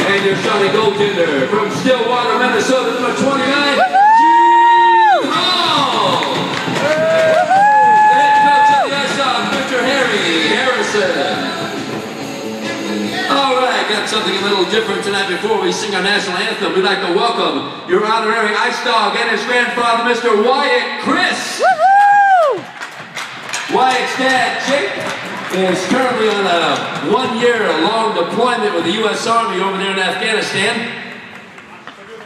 And your shiny goaltender from Stillwater, Minnesota, number 29, something a little different tonight. Before we sing our national anthem, we'd like to welcome your honorary ice dog and his grandfather, Mr. Wyatt Crist. Wyatt's dad, Jake, is currently on a one-year-long deployment with the U.S. Army over there in Afghanistan.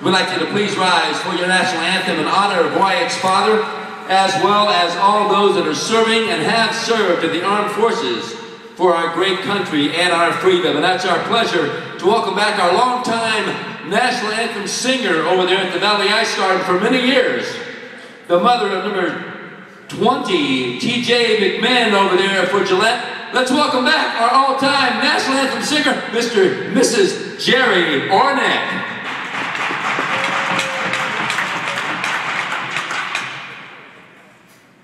We'd like you to please rise for your national anthem in honor of Wyatt's father, as well as all those that are serving and have served in the armed forces for our great country and our freedom. And that's our pleasure to welcome back our longtime national anthem singer over there at the Valley Ice Garden for many years, the mother of number 20, T.J. McMahon over there for Gillette. Let's welcome back our all-time national anthem singer, Mr. and Mrs. Jerry Ornick.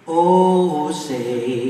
Oh, say